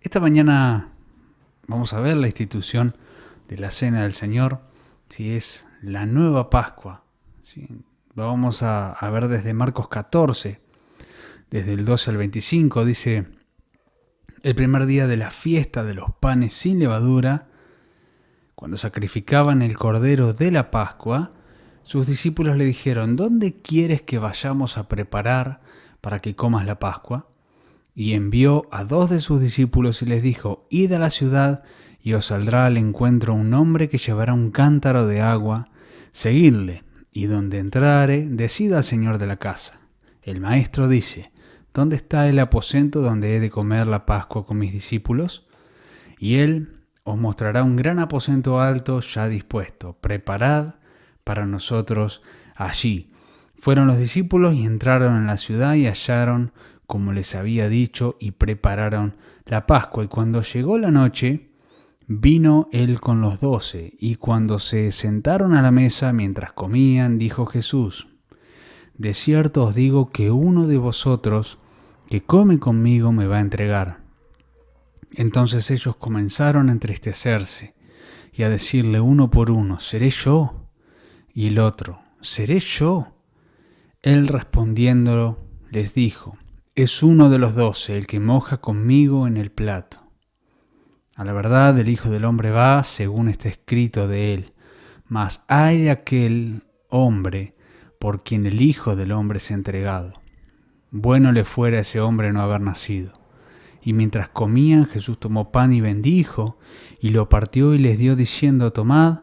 Esta mañana vamos a ver la institución de la Cena del Señor, si es la nueva Pascua. ¿Sí? Lo vamos a ver desde Marcos 14, desde el 12 al 25. Dice: el primer día de la fiesta de los panes sin levadura, cuando sacrificaban el cordero de la Pascua, sus discípulos le dijeron: ¿dónde quieres que vayamos a preparar para que comas la Pascua? Y envió a 2 de sus discípulos y les dijo: id a la ciudad y os saldrá al encuentro un hombre que llevará un cántaro de agua, seguidle, y donde entrare, decid al señor de la casa: el maestro dice, ¿dónde está el aposento donde he de comer la Pascua con mis discípulos? Y él os mostrará un gran aposento alto ya dispuesto, preparad para nosotros allí. Fueron los discípulos y entraron en la ciudad y hallaron como les había dicho, y prepararon la Pascua. Y cuando llegó la noche, vino él con los 12, y cuando se sentaron a la mesa mientras comían, dijo Jesús: de cierto os digo que uno de vosotros que come conmigo me va a entregar. Entonces ellos comenzaron a entristecerse y a decirle uno por uno: ¿seré yo? Y el otro: ¿seré yo? Él respondiendo les dijo: es uno de los 12 el que moja conmigo en el plato. A la verdad, el Hijo del Hombre va según está escrito de él, mas ay de aquel hombre por quien el Hijo del Hombre es entregado. Bueno le fuera a ese hombre no haber nacido. Y mientras comían, Jesús tomó pan y bendijo, y lo partió y les dio diciendo: tomad,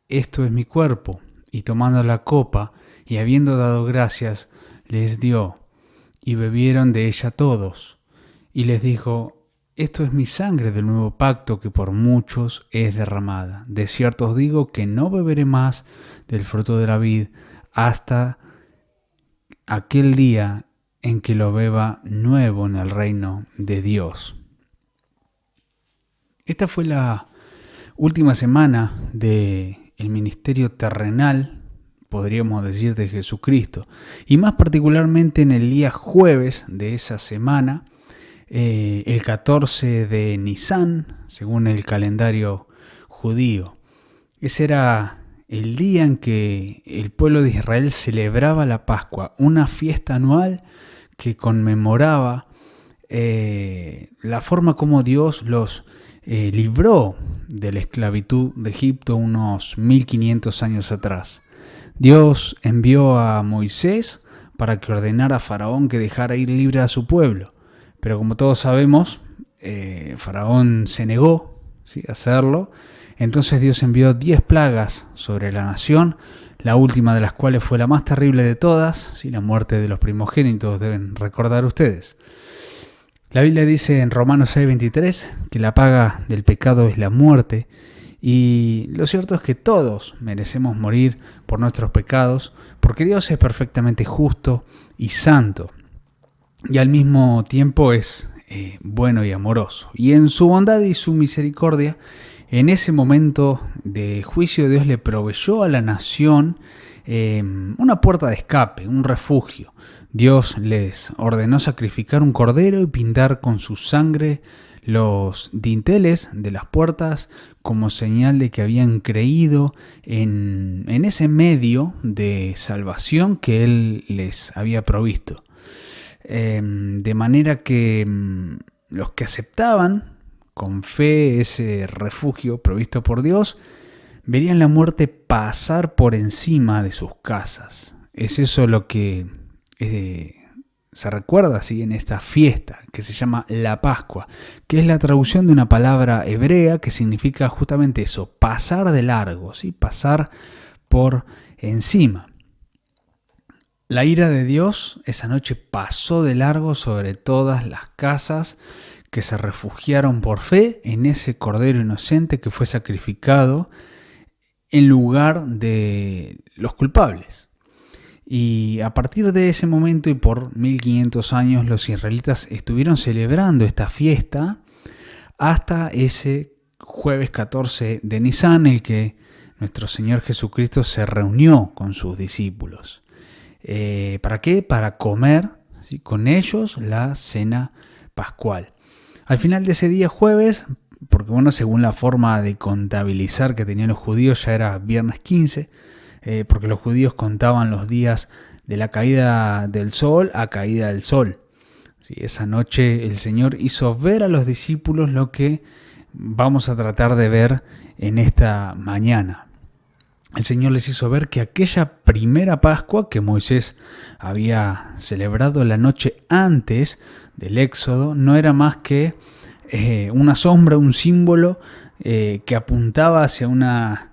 esto es mi cuerpo. Y tomando la copa, y habiendo dado gracias, les dio, y bebieron de ella todos. Y les dijo: esto es mi sangre del nuevo pacto, que por muchos es derramada. De cierto os digo que no beberé más del fruto de la vid hasta aquel día en que lo beba nuevo en el reino de Dios. Esta fue la última semana del ministerio terrenal, podríamos decir, de Jesucristo, y más particularmente en el día jueves de esa semana, el 14 de Nisan, según el calendario judío. Ese era el día en que el pueblo de Israel celebraba la Pascua, una fiesta anual que conmemoraba la forma como Dios los libró de la esclavitud de Egipto unos 1500 años atrás. Dios envió a Moisés para que ordenara a Faraón que dejara ir libre a su pueblo. Pero como todos sabemos, Faraón se negó, ¿sí?, a hacerlo. Entonces Dios envió 10 plagas sobre la nación, la última de las cuales fue la más terrible de todas, ¿sí?, la muerte de los primogénitos, deben recordar ustedes. La Biblia dice en Romanos 6:23 que la paga del pecado es la muerte. Y lo cierto es que todos merecemos morir por nuestros pecados, porque Dios es perfectamente justo y santo, y al mismo tiempo es bueno y amoroso. Y en su bondad y su misericordia, en ese momento de juicio, Dios le proveyó a la nación una puerta de escape, un refugio. Dios les ordenó sacrificar un cordero y pintar con su sangre los dinteles de las puertas como señal de que habían creído en ese medio de salvación que Él les había provisto. De manera que los que aceptaban con fe ese refugio provisto por Dios, verían la muerte pasar por encima de sus casas. Es eso lo que se recuerda así en esta fiesta que se llama la Pascua, que es la traducción de una palabra hebrea que significa justamente eso, pasar de largo, ¿sí?, pasar por encima. La ira de Dios esa noche pasó de largo sobre todas las casas que se refugiaron por fe en ese cordero inocente que fue sacrificado en lugar de los culpables. Y a partir de ese momento y por 1500 años los israelitas estuvieron celebrando esta fiesta hasta ese jueves 14 de Nisan, el que nuestro Señor Jesucristo se reunió con sus discípulos. ¿Para qué? Para comer, ¿sí?, con ellos la cena pascual. Al final de ese día jueves, porque bueno, según la forma de contabilizar que tenían los judíos, ya era viernes 15, porque los judíos contaban los días de la caída del sol a caída del sol. Sí, esa noche el Señor hizo ver a los discípulos lo que vamos a tratar de ver en esta mañana. El Señor les hizo ver que aquella primera Pascua que Moisés había celebrado la noche antes del Éxodo no era más que una sombra, un símbolo que apuntaba hacia una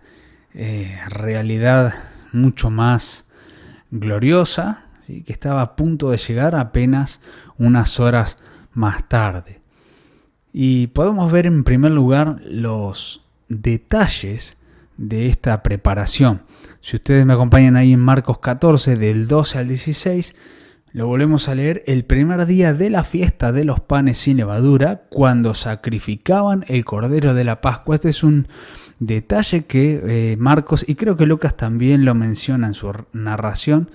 realidad mucho más gloriosa, ¿sí? Que estaba a punto de llegar apenas unas horas más tarde. Y podemos ver en primer lugar los detalles de esta preparación. Si ustedes me acompañan ahí en Marcos 14, del 12 al 16, lo volvemos a leer. El primer día de la fiesta de los panes sin levadura, cuando sacrificaban el cordero de la Pascua. Este es un detalle que Marcos, y creo que Lucas también lo menciona en su narración.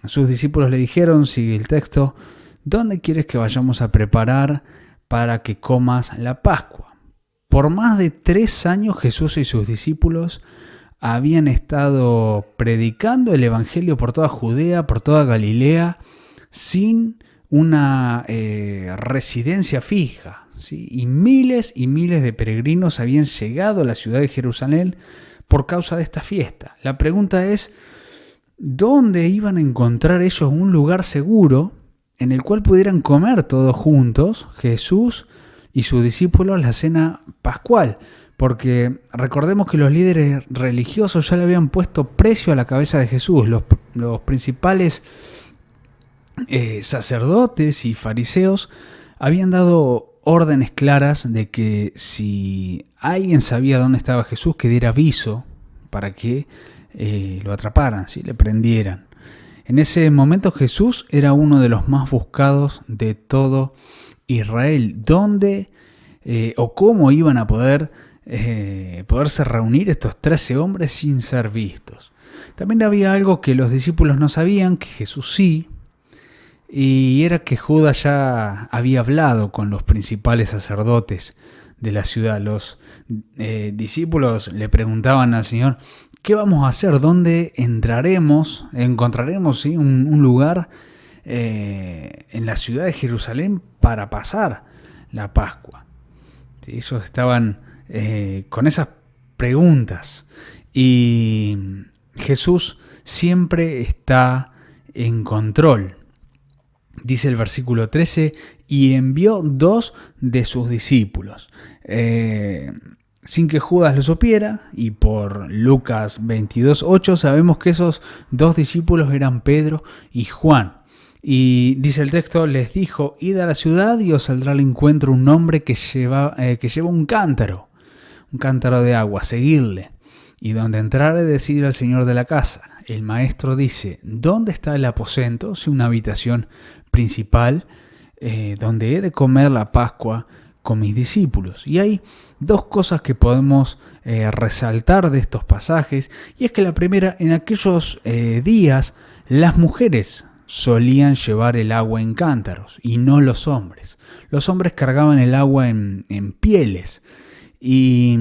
Sus discípulos le dijeron, sigue el texto: ¿dónde quieres que vayamos a preparar para que comas la Pascua? Por más de 3 años Jesús y sus discípulos habían estado predicando el Evangelio por toda Judea, por toda Galilea, sin una residencia fija, ¿sí? Y miles de peregrinos habían llegado a la ciudad de Jerusalén por causa de esta fiesta. La pregunta es, ¿dónde iban a encontrar ellos un lugar seguro en el cual pudieran comer todos juntos, Jesús y sus discípulos, la cena pascual? Porque recordemos que los líderes religiosos ya le habían puesto precio a la cabeza de Jesús. Los principales sacerdotes y fariseos habían dado órdenes claras de que si alguien sabía dónde estaba Jesús, que diera aviso para que lo atraparan, ¿sí? Le prendieran. En ese momento Jesús era uno de los más buscados de todo Israel. ¿Dónde o cómo iban a poderse reunir estos 13 hombres sin ser vistos? También había algo que los discípulos no sabían, que Jesús sí, y era que Judas ya había hablado con los principales sacerdotes de la ciudad. Los discípulos le preguntaban al Señor: ¿qué vamos a hacer? ¿Dónde entraremos? ¿Encontraremos, ¿sí?, un lugar en la ciudad de Jerusalén para pasar la Pascua? ¿Sí? Ellos estaban con esas preguntas. Y Jesús siempre está en control. Dice el versículo 13, y envió 2 de sus discípulos. Sin que Judas lo supiera, y por Lucas 22:8 sabemos que esos 2 discípulos eran Pedro y Juan. Y dice el texto: les dijo: id a la ciudad y os saldrá al encuentro un hombre que lleva un cántaro de agua, seguidle. Y donde entrare, decid al señor de la casa: el maestro dice, ¿dónde está el aposento? Sí, una habitación principal donde he de comer la Pascua con mis discípulos. Y hay 2 cosas que podemos resaltar de estos pasajes, y es que la primera: en aquellos días las mujeres solían llevar el agua en cántaros y no los hombres. Los hombres cargaban el agua en pieles, y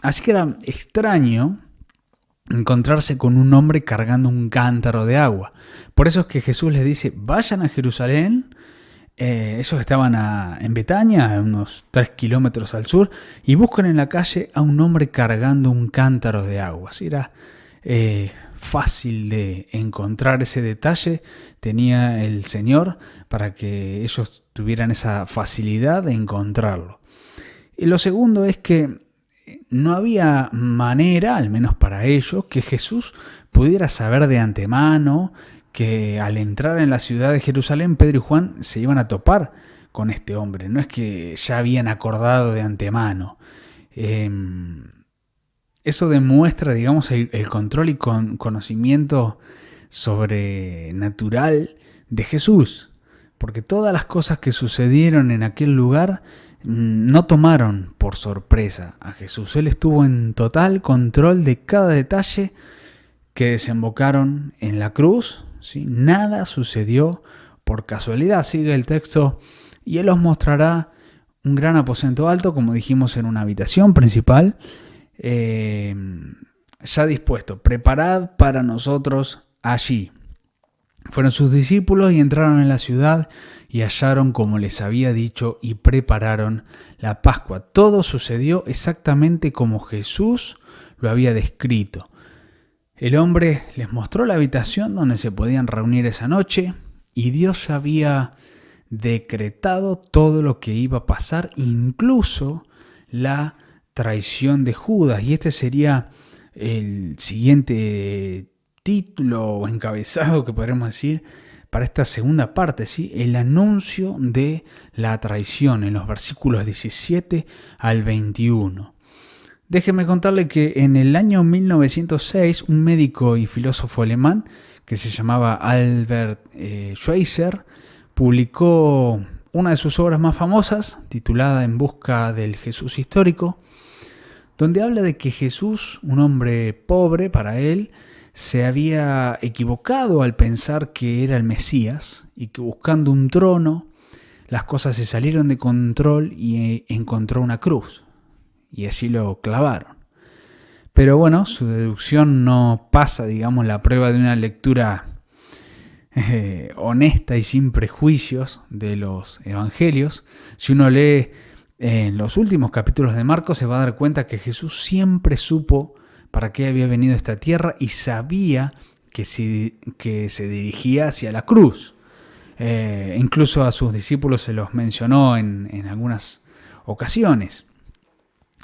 así que era extraño encontrarse con un hombre cargando un cántaro de agua. Por eso es que Jesús les dice: vayan a Jerusalén. Ellos estaban en Betania, a unos 3 kilómetros al sur, y buscan en la calle a un hombre cargando un cántaro de agua. Así era fácil de encontrar ese detalle, tenía el Señor para que ellos tuvieran esa facilidad de encontrarlo. Y lo segundo es que no había manera, al menos para ellos, que Jesús pudiera saber de antemano que al entrar en la ciudad de Jerusalén, Pedro y Juan se iban a topar con este hombre. No es que ya habían acordado de antemano. Eso demuestra, digamos, el control y conocimiento sobrenatural de Jesús. Porque todas las cosas que sucedieron en aquel lugar no tomaron por sorpresa a Jesús. Él estuvo en total control de cada detalle que desembocaron en la cruz, ¿sí? Nada sucedió por casualidad. Sigue el texto y Él os mostrará un gran aposento alto, como dijimos, en una habitación principal, ya dispuesto. Preparad para nosotros allí. Fueron sus discípulos y entraron en la ciudad y hallaron como les había dicho y prepararon la Pascua. Todo sucedió exactamente como Jesús lo había descrito. El hombre les mostró la habitación donde se podían reunir esa noche y Dios ya había decretado todo lo que iba a pasar, incluso la traición de Judas. Y este sería el siguiente título o encabezado que podremos decir para esta segunda parte, ¿sí? El anuncio de la traición en los versículos 17 al 21. Déjeme contarle que en el año 1906 un médico y filósofo alemán que se llamaba Albert Schweitzer publicó una de sus obras más famosas, titulada En busca del Jesús histórico, donde habla de que Jesús, un hombre pobre para él, se había equivocado al pensar que era el Mesías y que buscando un trono las cosas se salieron de control y encontró una cruz y allí lo clavaron. Pero bueno, su deducción no pasa, digamos, la prueba de una lectura honesta y sin prejuicios de los evangelios. Si uno lee en los últimos capítulos de Marcos, se va a dar cuenta que Jesús siempre supo para qué había venido a esta tierra y sabía que se dirigía hacia la cruz. Incluso a sus discípulos se los mencionó en algunas ocasiones.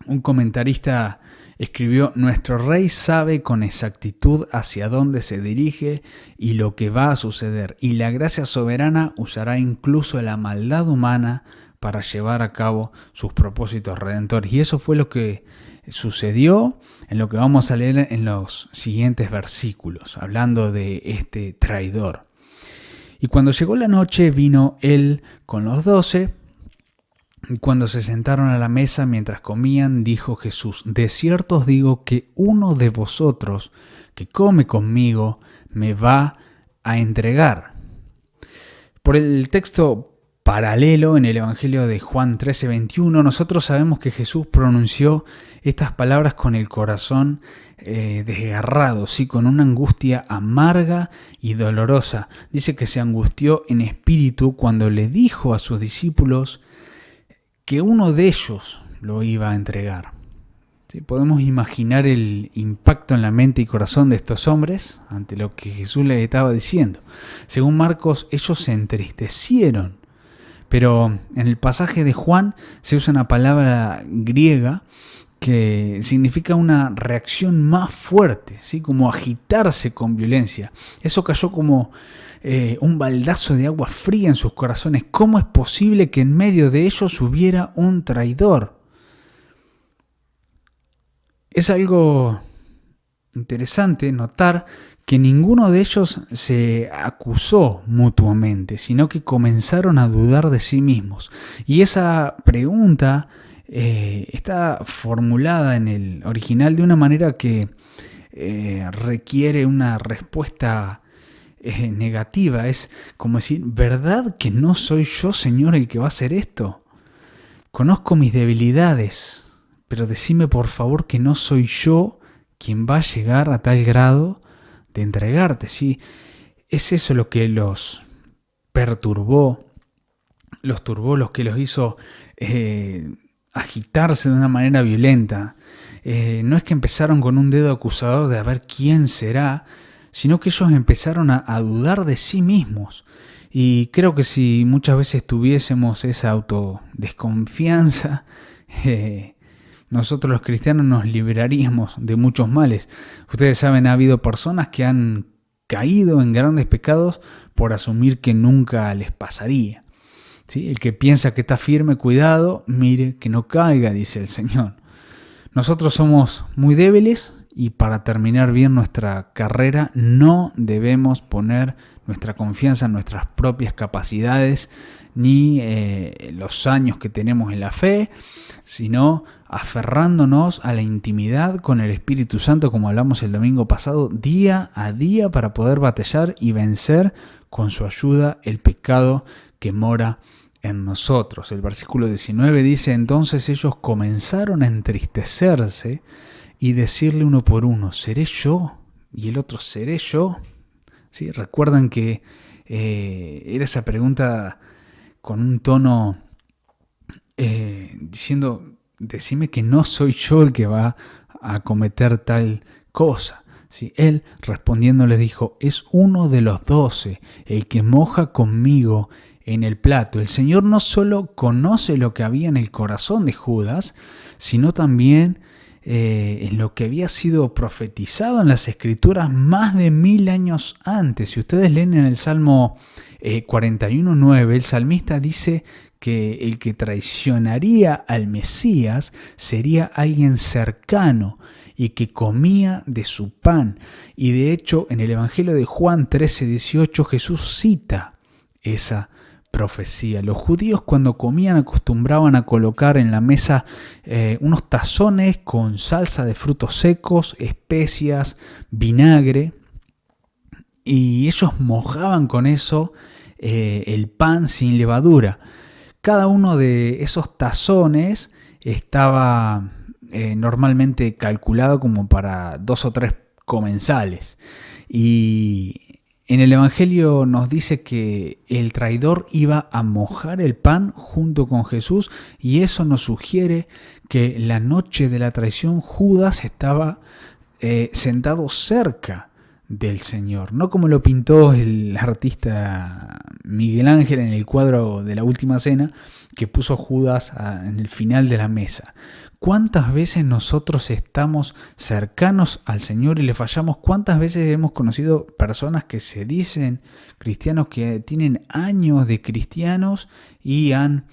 Un comentarista escribió: nuestro rey sabe con exactitud hacia dónde se dirige y lo que va a suceder, y la gracia soberana usará incluso la maldad humana para llevar a cabo sus propósitos redentores. Y eso fue lo que sucedió en lo que vamos a leer en los siguientes versículos, hablando de este traidor. Y cuando llegó la noche, vino él con los 12. Y cuando se sentaron a la mesa mientras comían, dijo Jesús: de cierto os digo que uno de vosotros que come conmigo me va a entregar. Por el texto paralelo en el Evangelio de Juan 13:21, nosotros sabemos que Jesús pronunció estas palabras con el corazón desgarrado, ¿sí? Con una angustia amarga y dolorosa. Dice que se angustió en espíritu cuando le dijo a sus discípulos que uno de ellos lo iba a entregar. ¿Sí? Podemos imaginar el impacto en la mente y corazón de estos hombres ante lo que Jesús les estaba diciendo. Según Marcos, ellos se entristecieron. Pero en el pasaje de Juan se usa una palabra griega que significa una reacción más fuerte, ¿sí? Como agitarse con violencia. Eso cayó como un baldazo de agua fría en sus corazones. ¿Cómo es posible que en medio de ellos hubiera un traidor? Es algo interesante notar que ninguno de ellos se acusó mutuamente, sino que comenzaron a dudar de sí mismos. Y esa pregunta está formulada en el original de una manera que requiere una respuesta negativa. Es como decir: ¿verdad que no soy yo, Señor, el que va a hacer esto? Conozco mis debilidades, pero decime por favor que no soy yo quien va a llegar a tal grado de entregarte, ¿sí? Es eso lo que los perturbó, los turbó, los que los hizo agitarse de una manera violenta. No es que empezaron con un dedo acusador de a ver quién será, sino que ellos empezaron a dudar de sí mismos. Y creo que si muchas veces tuviésemos esa autodesconfianza, nosotros los cristianos nos libraríamos de muchos males. Ustedes saben, ha habido personas que han caído en grandes pecados por asumir que nunca les pasaría. ¿Sí? El que piensa que está firme, cuidado, mire que no caiga, dice el Señor. Nosotros somos muy débiles y para terminar bien nuestra carrera no debemos poner nuestra confianza en nuestras propias capacidades ni los años que tenemos en la fe, sino aferrándonos a la intimidad con el Espíritu Santo, como hablamos el domingo pasado, día a día para poder batallar y vencer con su ayuda el pecado que mora en nosotros. El versículo 19 dice: entonces ellos comenzaron a entristecerse y decirle uno por uno: ¿seré yo? Y el otro: ¿seré yo? ¿Sí? Recuerdan que era esa pregunta con un tono diciendo: decime que no soy yo el que va a cometer tal cosa. ¿Sí? Él respondiendo les dijo: es uno de los 12, el que moja conmigo en el plato. El Señor no solo conoce lo que había en el corazón de Judas, sino también en lo que había sido profetizado en las Escrituras más de 1000 años antes. Si ustedes leen en el Salmo 41:9, el salmista dice que el que traicionaría al Mesías sería alguien cercano y que comía de su pan. Y de hecho, en el Evangelio de Juan 13:18, Jesús cita esa profecía. Los judíos, cuando comían, acostumbraban a colocar en la mesa unos tazones con salsa de frutos secos, especias, vinagre, y ellos mojaban con eso el pan sin levadura. Cada uno de esos tazones estaba normalmente calculado como para 2 o 3 comensales. Y en el Evangelio nos dice que el traidor iba a mojar el pan junto con Jesús, y eso nos sugiere que la noche de la traición Judas estaba sentado cerca del Señor, no como lo pintó el artista Miguel Ángel en el cuadro de la Última Cena, que puso Judas en el final de la mesa. ¿Cuántas veces nosotros estamos cercanos al Señor y le fallamos? ¿Cuántas veces hemos conocido personas que se dicen cristianos, que tienen años de cristianos y han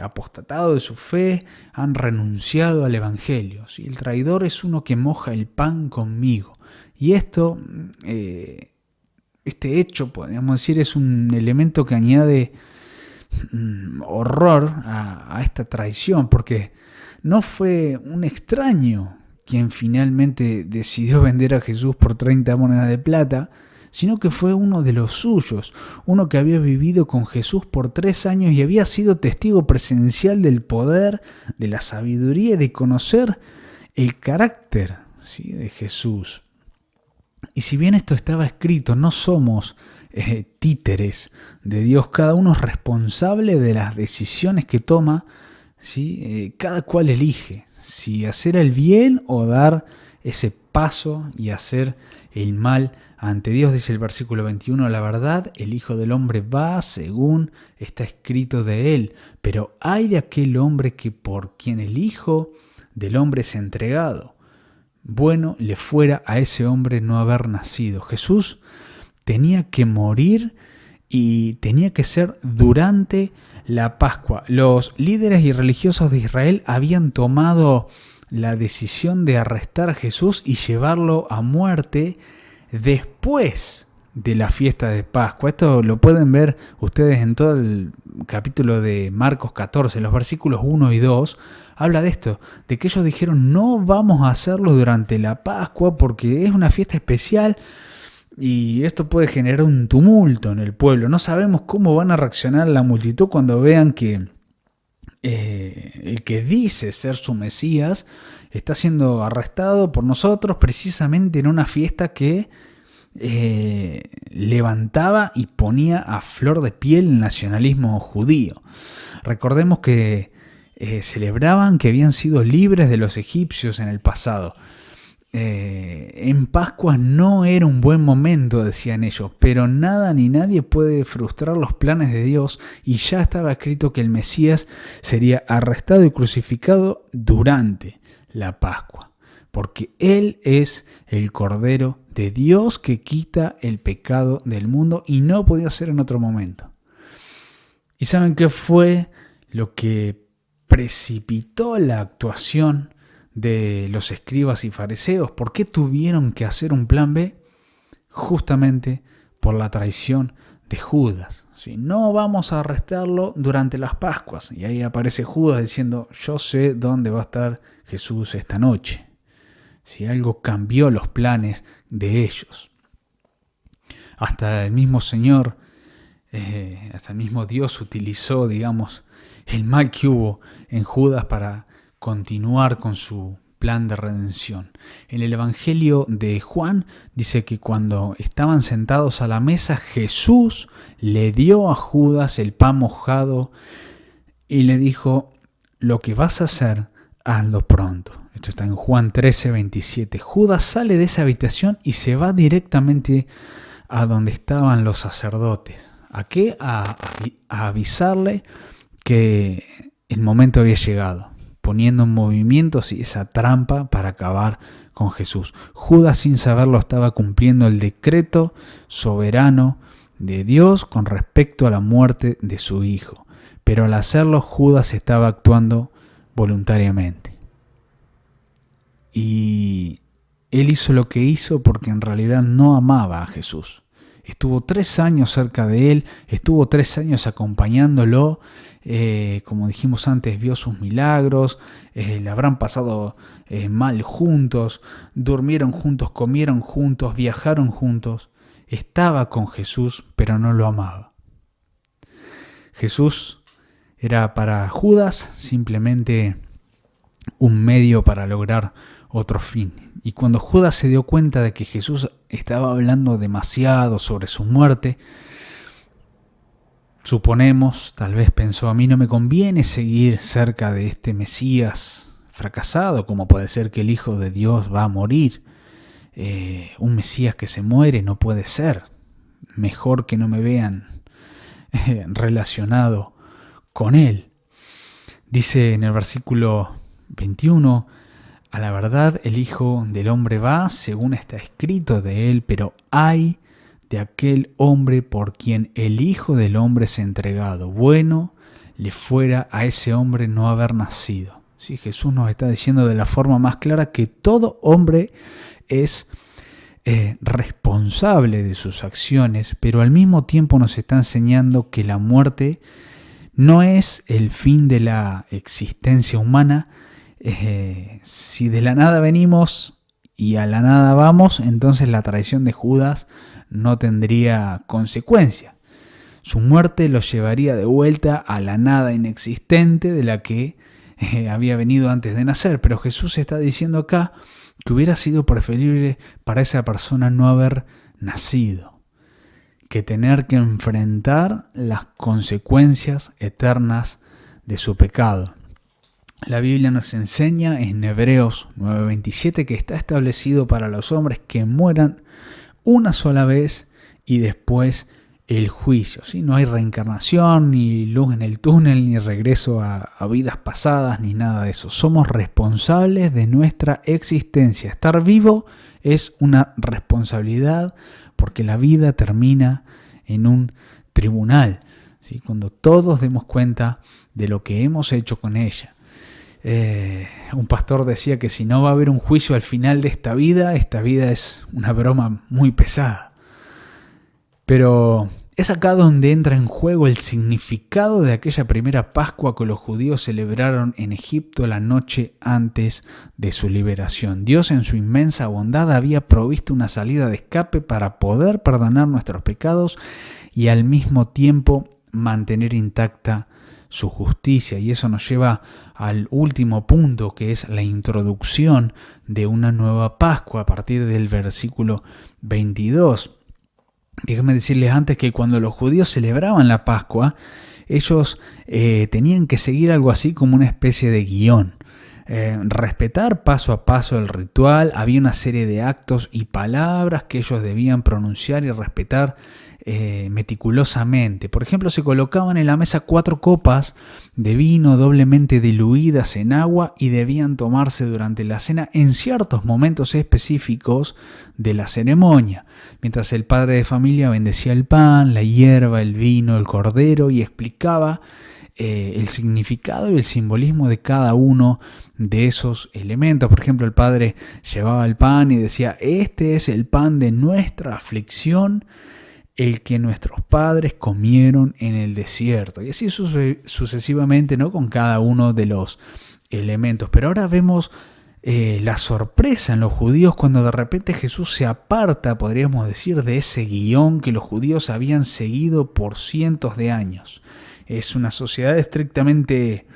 apostatado de su fe, han renunciado al Evangelio? ¿Sí? El traidor es uno que moja el pan conmigo. Y esto, este hecho, podríamos decir, es un elemento que añade horror a esta traición, porque no fue un extraño quien finalmente decidió vender a Jesús por 30 monedas de plata, sino que fue uno de los suyos, uno que había vivido con Jesús por 3 años y había sido testigo presencial del poder, de la sabiduría y de conocer el carácter, ¿sí?, de Jesús. Y si bien esto estaba escrito, no somos títeres de Dios. Cada uno es responsable de las decisiones que toma, ¿sí? Cada cual elige si hacer el bien o dar ese paso y hacer el mal ante Dios. Dice el versículo 21, la verdad, el Hijo del Hombre va según está escrito de él, pero ay de aquel hombre que por quien el Hijo del Hombre es entregado. Bueno le fuera a ese hombre no haber nacido. Jesús tenía que morir y tenía que ser durante la Pascua. Los líderes y religiosos de Israel habían tomado la decisión de arrestar a Jesús y llevarlo a muerte después de la fiesta de Pascua. Esto lo pueden ver ustedes en todo el capítulo de Marcos 14, los versículos 1 y 2, habla de esto, de que ellos dijeron: no vamos a hacerlo durante la Pascua porque es una fiesta especial y esto puede generar un tumulto en el pueblo. No sabemos cómo van a reaccionar la multitud cuando vean que el que dice ser su Mesías está siendo arrestado por nosotros precisamente en una fiesta que levantaba y ponía a flor de piel el nacionalismo judío. Recordemos que celebraban que habían sido libres de los egipcios en el pasado. En Pascua no era un buen momento, decían ellos, pero nada ni nadie puede frustrar los planes de Dios, y ya estaba escrito que el Mesías sería arrestado y crucificado durante la Pascua, porque Él es el Cordero de Dios que quita el pecado del mundo, y no podía ser en otro momento. ¿Y saben qué fue lo que precipitó la actuación de los escribas y fariseos? ¿Por qué tuvieron que hacer un plan B? Justamente por la traición de Judas. ¿Sí? No vamos a arrestarlo durante las Pascuas. Y ahí aparece Judas diciendo: yo sé dónde va a estar Jesús esta noche. Si algo cambió los planes de ellos. Hasta el mismo Señor hasta el mismo Dios utilizó, digamos, el mal que hubo en Judas para continuar con su plan de redención. En el Evangelio de Juan dice que cuando estaban sentados a la mesa, Jesús le dio a Judas el pan mojado y le dijo: lo que vas a hacer, hazlo pronto. Esto está en Juan 13:27. Judas sale de esa habitación y se va directamente a donde estaban los sacerdotes. ¿A qué? A avisarle que el momento había llegado, poniendo en movimiento esa trampa para acabar con Jesús. Judas, sin saberlo, estaba cumpliendo el decreto soberano de Dios con respecto a la muerte de su hijo. Pero al hacerlo, Judas estaba actuando voluntariamente. Y él hizo lo que hizo porque en realidad no amaba a Jesús. Estuvo 3 años cerca de él, estuvo 3 años acompañándolo, como dijimos antes, vio sus milagros, le habrán pasado mal juntos, durmieron juntos, comieron juntos, viajaron juntos. Estaba con Jesús, pero no lo amaba. Jesús era para Judas simplemente un medio para lograr otro fin. Y cuando Judas se dio cuenta de que Jesús estaba hablando demasiado sobre su muerte, suponemos, tal vez pensó: a mí no me conviene seguir cerca de este Mesías fracasado, como puede ser que el Hijo de Dios va a morir. Un Mesías que se muere no puede ser. Mejor que no me vean relacionado con él. Dice en el versículo 21: a la verdad el Hijo del Hombre va según está escrito de él, pero ay de aquel hombre por quien el Hijo del Hombre es entregado. Bueno le fuera a ese hombre no haber nacido. ¿Sí? Jesús nos está diciendo de la forma más clara que todo hombre es responsable de sus acciones, pero al mismo tiempo nos está enseñando que la muerte no es el fin de la existencia humana. Si de la nada venimos y a la nada vamos, entonces la traición de Judas no tendría consecuencia. Su muerte lo llevaría de vuelta a la nada inexistente de la que había venido antes de nacer. Pero Jesús está diciendo acá que hubiera sido preferible para esa persona no haber nacido que tener que enfrentar las consecuencias eternas de su pecado. La Biblia nos enseña en Hebreos 9:27 que está establecido para los hombres que mueran una sola vez y después el juicio. ¿Sí? No hay reencarnación, ni luz en el túnel, ni regreso a vidas pasadas, ni nada de eso. Somos responsables de nuestra existencia. Estar vivo es una responsabilidad porque la vida termina en un tribunal, ¿sí? Cuando todos demos cuenta de lo que hemos hecho con ella. Un pastor decía que si no va a haber un juicio al final de esta vida es una broma muy pesada. Pero es acá donde entra en juego el significado de aquella primera Pascua que los judíos celebraron en Egipto la noche antes de su liberación. Dios en su inmensa bondad había provisto una salida de escape para poder perdonar nuestros pecados y al mismo tiempo mantener intacta su justicia. Y eso nos lleva al último punto, que es la introducción de una nueva Pascua a partir del versículo 22. Déjenme decirles antes que cuando los judíos celebraban la Pascua, ellos tenían que seguir algo así como una especie de guión. Respetar paso a paso el ritual. Había una serie de actos y palabras que ellos debían pronunciar y respetar meticulosamente. Por ejemplo, se colocaban en la mesa 4 copas de vino doblemente diluidas en agua y debían tomarse durante la cena en ciertos momentos específicos de la ceremonia, mientras el padre de familia bendecía el pan, la hierba, el vino, el cordero y explicaba el significado y el simbolismo de cada uno de esos elementos. Por ejemplo, el padre llevaba el pan y decía: este es el pan de nuestra aflicción, el que nuestros padres comieron en el desierto. Y así sucesivamente, ¿no? Con cada uno de los elementos. Pero ahora vemos la sorpresa en los judíos cuando de repente Jesús se aparta, podríamos decir, de ese guión que los judíos habían seguido por cientos de años. Es una sociedad estrictamente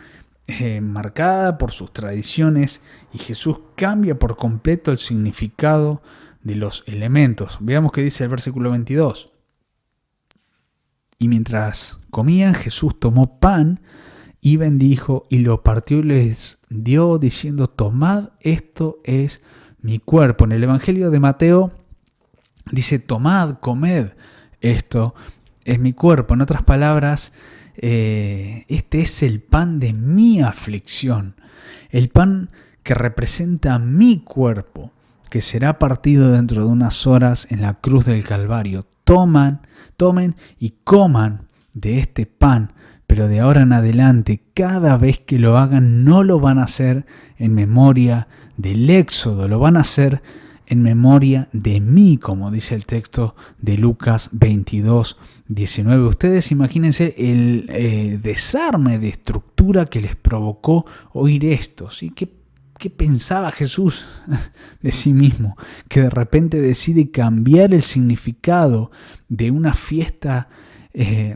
marcada por sus tradiciones y Jesús cambia por completo el significado de los elementos. Veamos qué dice el versículo 22. Y mientras comían, Jesús tomó pan y bendijo y lo partió y les dio diciendo: tomad, esto es mi cuerpo. En el Evangelio de Mateo dice: tomad, comed, esto es mi cuerpo. En otras palabras, este es el pan de mi aflicción, el pan que representa mi cuerpo, que será partido dentro de unas horas en la cruz del Calvario. Tomen y coman de este pan, pero de ahora en adelante, cada vez que lo hagan, no lo van a hacer en memoria del Éxodo, lo van a hacer en memoria de mí, como dice el texto de Lucas 22, 19. Ustedes imagínense el desarme de estructura que les provocó oír esto, ¿sí? ¿Qué pensaba Jesús de sí mismo? Que de repente decide cambiar el significado de una fiesta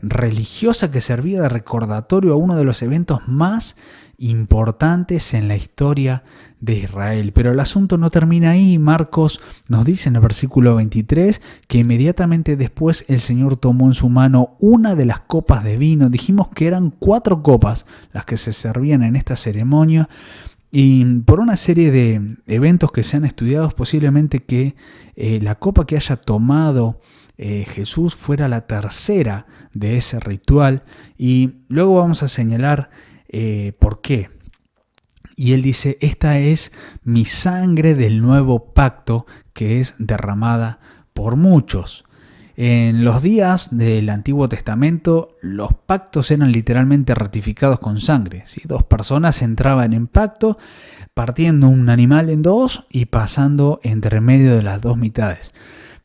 religiosa que servía de recordatorio a uno de los eventos más importantes en la historia de Israel. Pero el asunto no termina ahí. Marcos nos dice en el versículo 23 que inmediatamente después el Señor tomó en su mano una de las copas de vino. Dijimos que eran 4 copas las que se servían en esta ceremonia. Y por una serie de eventos que se han estudiado, posiblemente que la copa que haya tomado Jesús fuera la tercera de ese ritual. Y luego vamos a señalar por qué. Y él dice: esta es mi sangre del nuevo pacto que es derramada por muchos. En los días del Antiguo Testamento, los pactos eran literalmente ratificados con sangre, ¿sí? 2 personas entraban en pacto, partiendo un animal en 2 y pasando entre medio de las 2 mitades.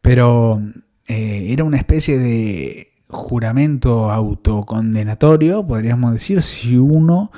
Pero era una especie de juramento autocondenatorio, podríamos decir, si uno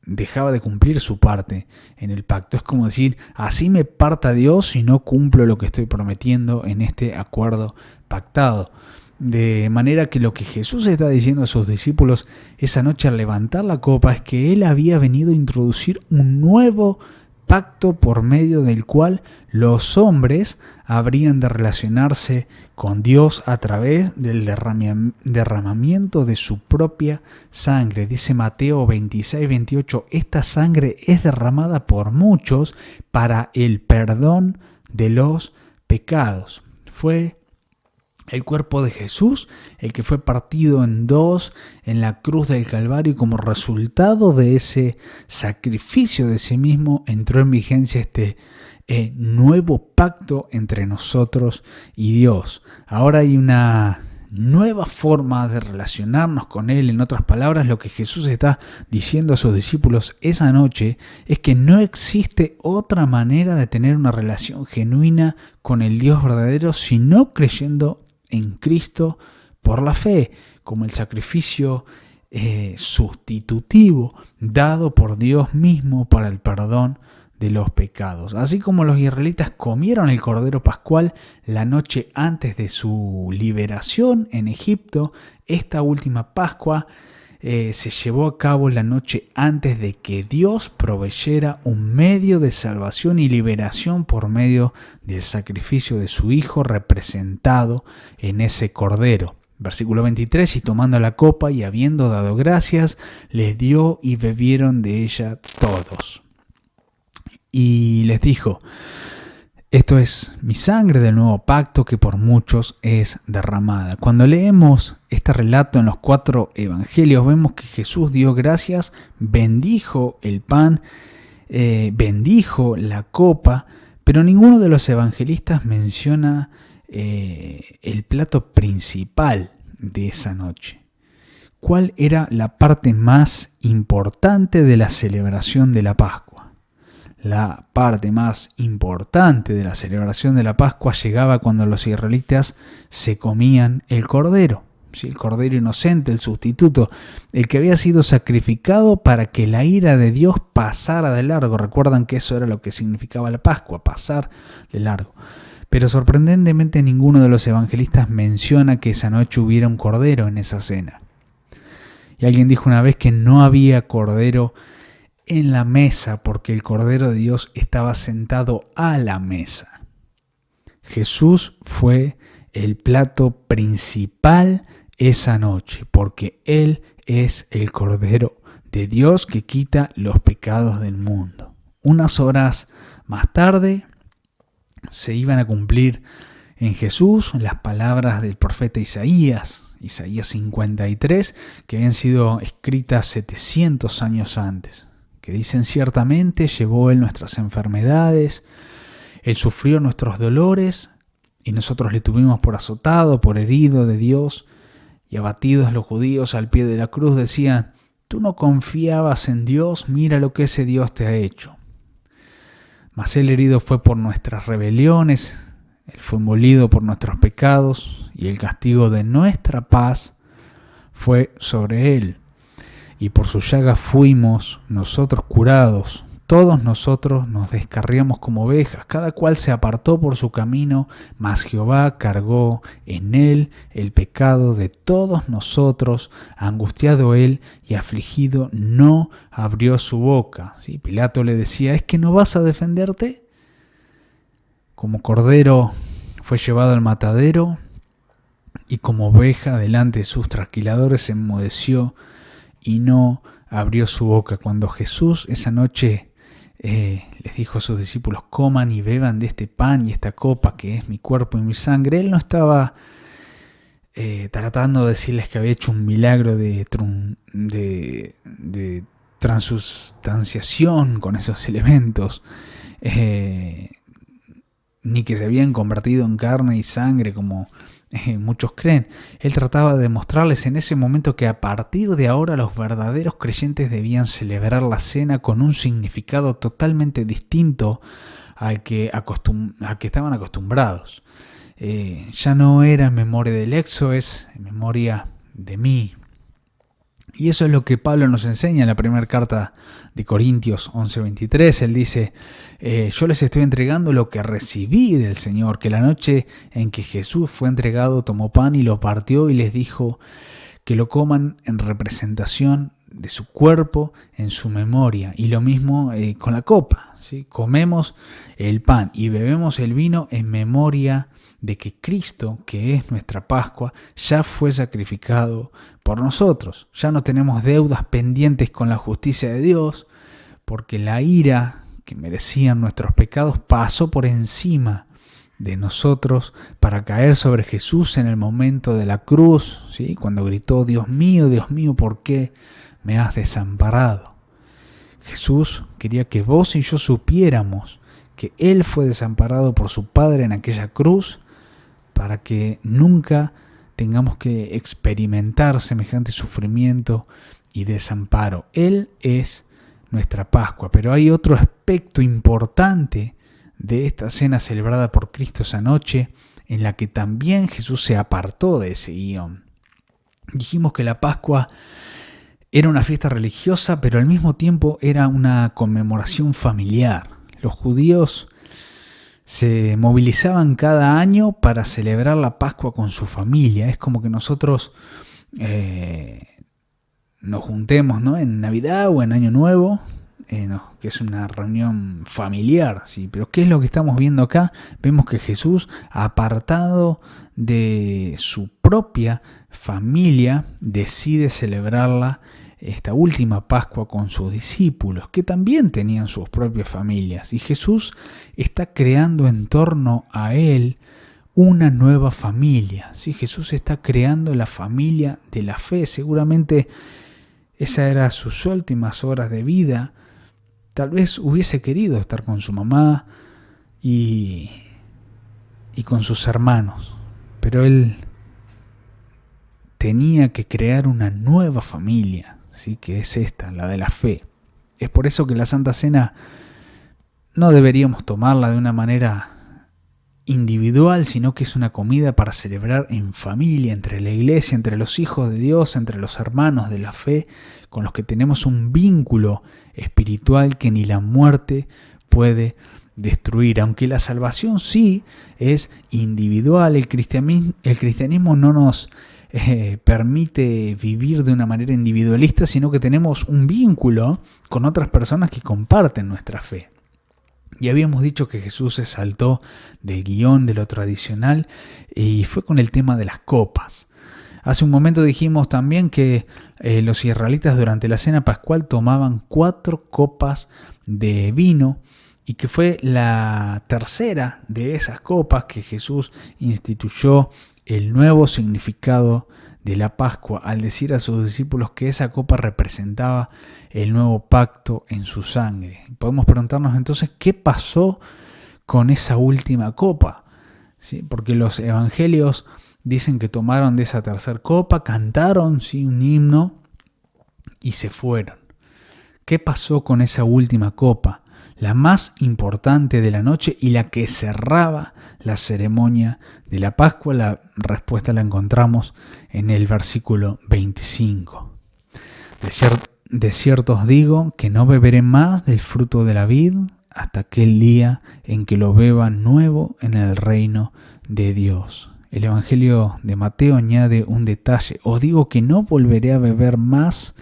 dejaba de cumplir su parte en el pacto. Es como decir: así me parta Dios si no cumplo lo que estoy prometiendo en este acuerdo pactado. De manera que lo que Jesús está diciendo a sus discípulos esa noche al levantar la copa es que Él había venido a introducir un nuevo pacto por medio del cual los hombres habrían de relacionarse con Dios a través del derramamiento de su propia sangre. Dice Mateo 26, 28, esta sangre es derramada por muchos para el perdón de los pecados. Fue el cuerpo de Jesús el que fue partido en 2 en la cruz del Calvario, y como resultado de ese sacrificio de sí mismo entró en vigencia este nuevo pacto entre nosotros y Dios. Ahora hay una nueva forma de relacionarnos con Él. En otras palabras, lo que Jesús está diciendo a sus discípulos esa noche es que no existe otra manera de tener una relación genuina con el Dios verdadero sino creyendo en Cristo por la fe, como el sacrificio sustitutivo dado por Dios mismo para el perdón de los pecados. Así como los israelitas comieron el cordero pascual la noche antes de su liberación en Egipto, esta última Pascua se llevó a cabo la noche antes de que Dios proveyera un medio de salvación y liberación por medio del sacrificio de su Hijo representado en ese cordero. Versículo 23, y tomando la copa y habiendo dado gracias, les dio y bebieron de ella todos. Y les dijo: esto es mi sangre del nuevo pacto que por muchos es derramada. Cuando leemos este relato en los 4 evangelios, vemos que Jesús dio gracias, bendijo el pan, bendijo la copa, pero ninguno de los evangelistas menciona el plato principal de esa noche. ¿Cuál era la parte más importante de la celebración de la Pascua? La parte más importante de la celebración de la Pascua llegaba cuando los israelitas se comían el cordero. ¿sí? El cordero inocente, el sustituto, el que había sido sacrificado para que la ira de Dios pasara de largo. Recuerdan que eso era lo que significaba la Pascua, pasar de largo. Pero sorprendentemente ninguno de los evangelistas menciona que esa noche hubiera un cordero en esa cena. Y alguien dijo una vez que no había cordero en la mesa porque el Cordero de Dios estaba sentado a la mesa. Jesús fue el plato principal esa noche porque Él es el Cordero de Dios que quita los pecados del mundo. Unas horas más tarde se iban a cumplir en Jesús las palabras del profeta Isaías 53, que habían sido escritas 700 años antes, que dicen: ciertamente llevó Él nuestras enfermedades, Él sufrió nuestros dolores, y nosotros le tuvimos por azotado, por herido de Dios, y abatidos los judíos al pie de la cruz decían: tú no confiabas en Dios, mira lo que ese Dios te ha hecho. Mas Él herido fue por nuestras rebeliones, Él fue molido por nuestros pecados, y el castigo de nuestra paz fue sobre Él. Y por su llaga fuimos nosotros curados. Todos nosotros nos descarriamos como ovejas, cada cual se apartó por su camino, mas Jehová cargó en Él el pecado de todos nosotros. Angustiado Él y afligido, no abrió su boca. ¿Sí? Pilato le decía: ¿es que no vas a defenderte? Como cordero fue llevado al matadero, y como oveja delante de sus trasquiladores se enmudeció y no abrió su boca. Cuando Jesús esa noche les dijo a sus discípulos: coman y beban de este pan y esta copa que es mi cuerpo y mi sangre, Él no estaba tratando de decirles que había hecho un milagro de transustanciación con esos elementos, ni que se habían convertido en carne y sangre como muchos creen. Él trataba de demostrarles en ese momento que a partir de ahora los verdaderos creyentes debían celebrar la cena con un significado totalmente distinto al que estaban acostumbrados. Ya no era en memoria del éxodo, es en memoria de mí. Y eso es lo que Pablo nos enseña en la primera carta de Corintios 11:23. Él dice: yo les estoy entregando lo que recibí del Señor, que la noche en que Jesús fue entregado tomó pan y lo partió y les dijo que lo coman en representación de su cuerpo, en su memoria. Y lo mismo con la copa, ¿sí? Comemos el pan y bebemos el vino en memoria de que Cristo, que es nuestra Pascua, ya fue sacrificado por nosotros. Ya no tenemos deudas pendientes con la justicia de Dios, porque la ira que merecían nuestros pecados pasó por encima de nosotros para caer sobre Jesús en el momento de la cruz, ¿sí? Cuando gritó: Dios mío, ¿por qué me has desamparado? Jesús quería que vos y yo supiéramos que Él fue desamparado por su Padre en aquella cruz, para que nunca tengamos que experimentar semejante sufrimiento y desamparo. Él es nuestra Pascua. Pero hay otro aspecto importante de esta cena celebrada por Cristo esa noche, en la que también Jesús se apartó de ese guión. Dijimos que la Pascua era una fiesta religiosa, pero al mismo tiempo era una conmemoración familiar. Los judíos se movilizaban cada año para celebrar la Pascua con su familia. Es como que nosotros nos juntemos, ¿no?, en Navidad o en Año Nuevo, que es una reunión familiar, ¿sí? Pero ¿qué es lo que estamos viendo acá? Vemos que Jesús, apartado de su propia familia, decide celebrarla, esta última Pascua, con sus discípulos, que también tenían sus propias familias. Y Jesús está creando en torno a Él una nueva familia, ¿sí? Jesús está creando la familia de la fe. Seguramente esas eran sus últimas horas de vida. Tal vez hubiese querido estar con su mamá y con sus hermanos, pero Él tenía que crear una nueva familia, ¿sí? Que es esta, la de la fe. Es por eso que la Santa Cena no deberíamos tomarla de una manera individual, sino que es una comida para celebrar en familia, entre la iglesia, entre los hijos de Dios, entre los hermanos de la fe, con los que tenemos un vínculo espiritual que ni la muerte puede destruir. Aunque la salvación sí es individual, el cristianismo no nos permite vivir de una manera individualista, sino que tenemos un vínculo con otras personas que comparten nuestra fe. Y habíamos dicho que Jesús se saltó del guión, de lo tradicional, y fue con el tema de las copas. Hace un momento dijimos también que los israelitas durante la cena pascual tomaban 4 copas de vino, y que fue la tercera de esas copas que Jesús instituyó el nuevo significado de la Pascua al decir a sus discípulos que esa copa representaba el nuevo pacto en su sangre. Podemos preguntarnos entonces qué pasó con esa última copa, ¿sí? Porque los evangelios dicen que tomaron de esa tercera copa, cantaron ¿sí? un himno y se fueron. ¿Qué pasó con esa última copa? La más importante de la noche y la que cerraba la ceremonia de la Pascua. La respuesta la encontramos en el versículo 25. De cierto os digo que no beberé más del fruto de la vid hasta aquel día en que lo beba nuevo en el reino de Dios. El Evangelio de Mateo añade un detalle: os digo que no volveré a beber más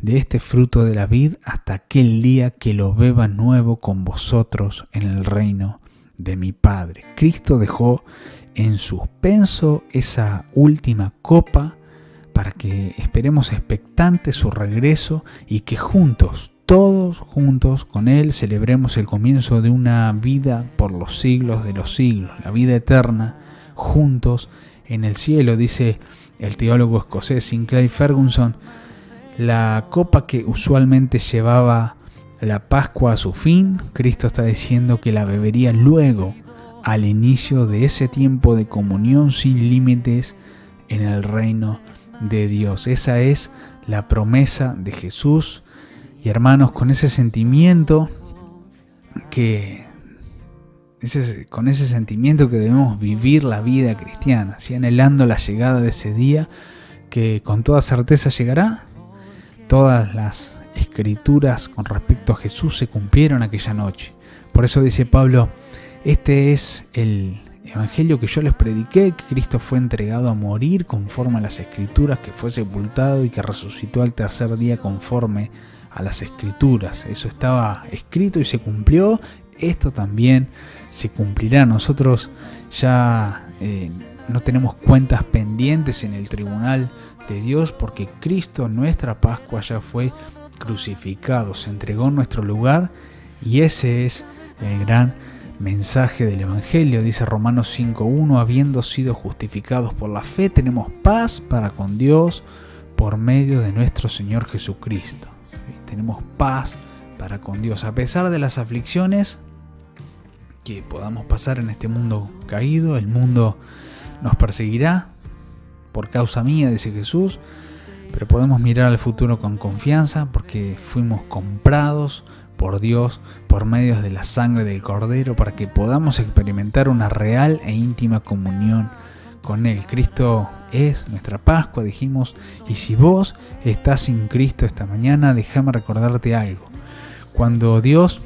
de este fruto de la vid hasta aquel día que lo beba nuevo con vosotros en el reino de mi Padre. Cristo dejó en suspenso esa última copa para que esperemos expectantes su regreso y que juntos, todos juntos con Él, celebremos el comienzo de una vida por los siglos de los siglos, la vida eterna, juntos en el cielo. Dice el teólogo escocés Sinclair Ferguson: la copa que usualmente llevaba la Pascua a su fin, Cristo está diciendo que la bebería luego, al inicio de ese tiempo de comunión sin límites en el reino de Dios. Esa es la promesa de Jesús. Y hermanos, con ese sentimiento con ese sentimiento que debemos vivir la vida cristiana, ¿sí? Anhelando la llegada de ese día que con toda certeza llegará. Todas las escrituras con respecto a Jesús se cumplieron aquella noche. Por eso dice Pablo: este es el evangelio que yo les prediqué, que Cristo fue entregado a morir conforme a las escrituras, que fue sepultado y que resucitó al tercer día conforme a las escrituras. Eso estaba escrito y se cumplió. Esto también se cumplirá. Nosotros ya no tenemos cuentas pendientes en el tribunal de Dios, porque Cristo, nuestra Pascua, ya fue crucificado, se entregó en nuestro lugar, y ese es el gran mensaje del Evangelio. Dice Romanos 5:1: habiendo sido justificados por la fe, tenemos paz para con Dios por medio de nuestro Señor Jesucristo. ¿Sí? Tenemos paz para con Dios, a pesar de las aflicciones que podamos pasar en este mundo caído. El mundo nos perseguirá por causa mía, dice Jesús, pero podemos mirar al futuro con confianza porque fuimos comprados por Dios por medio de la sangre del Cordero, para que podamos experimentar una real e íntima comunión con Él. Cristo es nuestra Pascua, dijimos, y si vos estás sin Cristo esta mañana, déjame recordarte algo. Cuando Dios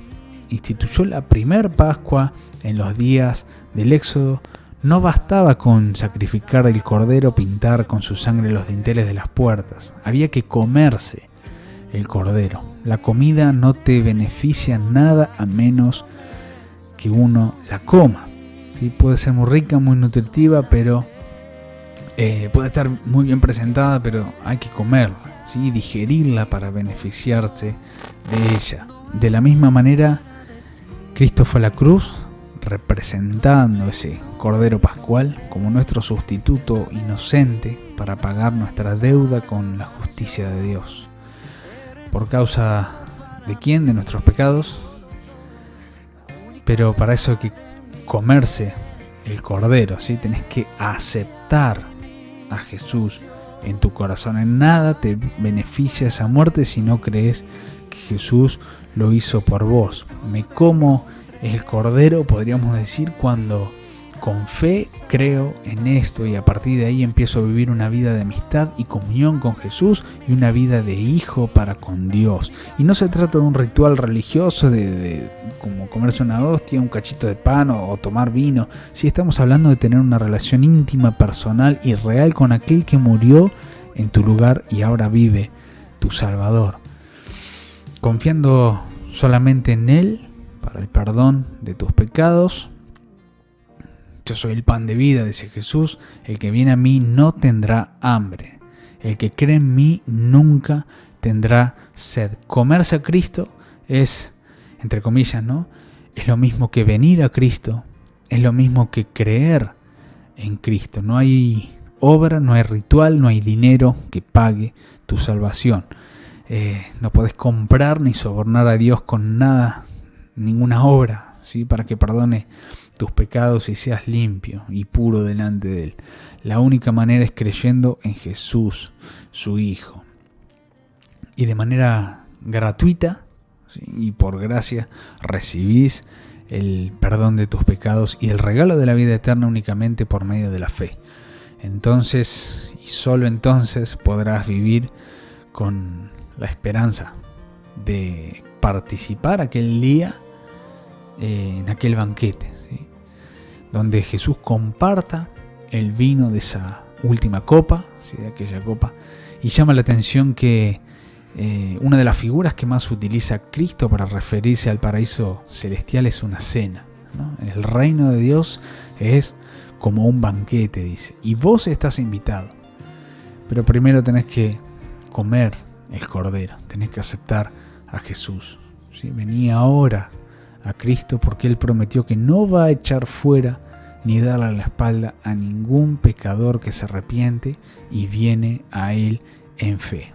instituyó la primer Pascua en los días del Éxodo, no bastaba con sacrificar el cordero, pintar con su sangre los dinteles de las puertas. Había que comerse el cordero. La comida no te beneficia nada a menos que uno la coma. ¿Sí? Puede ser muy rica, muy nutritiva, pero puede estar muy bien presentada, pero hay que comerla, ¿sí? Digerirla para beneficiarse de ella. De la misma manera, Cristo fue a la cruz, representando ese Cordero Pascual como nuestro sustituto inocente para pagar nuestra deuda con la justicia de Dios. ¿Por causa de quién? De nuestros pecados. Pero para eso hay que comerse el Cordero, ¿sí? Tenés que aceptar a Jesús en tu corazón. En nada te beneficia esa muerte si no crees que Jesús lo hizo por vos. Me como el Cordero, podríamos decir, cuando con fe creo en esto y a partir de ahí empiezo a vivir una vida de amistad y comunión con Jesús y una vida de hijo para con Dios. Y no se trata de un ritual religioso de como comerse una hostia, un cachito de pan o tomar vino. Sí, estamos hablando de tener una relación íntima, personal y real con aquel que murió en tu lugar y ahora vive, tu Salvador. Confiando solamente en Él para el perdón de tus pecados. Yo soy el pan de vida, dice Jesús. El que viene a mí no tendrá hambre. El que cree en mí nunca tendrá sed. Comerse a Cristo es, entre comillas, ¿no? Es lo mismo que venir a Cristo. Es lo mismo que creer en Cristo. No hay obra, no hay ritual, no hay dinero que pague tu salvación. No puedes comprar ni sobornar a Dios con nada, ninguna obra, ¿sí? Para que perdone tus pecados y seas limpio y puro delante de Él. La única manera es creyendo en Jesús, su Hijo. Y de manera gratuita, ¿sí? Y por gracia recibís el perdón de tus pecados y el regalo de la vida eterna únicamente por medio de la fe. Entonces, y solo entonces, podrás vivir con la esperanza de participar aquel día en aquel banquete, ¿sí? Donde Jesús comparta el vino de esa última copa, ¿sí? De aquella copa. Y llama la atención que una de las figuras que más utiliza Cristo para referirse al paraíso celestial es una cena, ¿no? El reino de Dios es como un banquete, dice. Y vos estás invitado. Pero primero tenés que comer el cordero. Tenés que aceptar a Jesús, ¿sí? Vení ahora a Cristo porque Él prometió que no va a echar fuera ni darle la espalda a ningún pecador que se arrepiente y viene a Él en fe.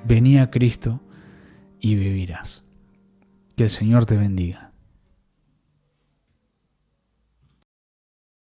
Vení a Cristo y vivirás. Que el Señor te bendiga.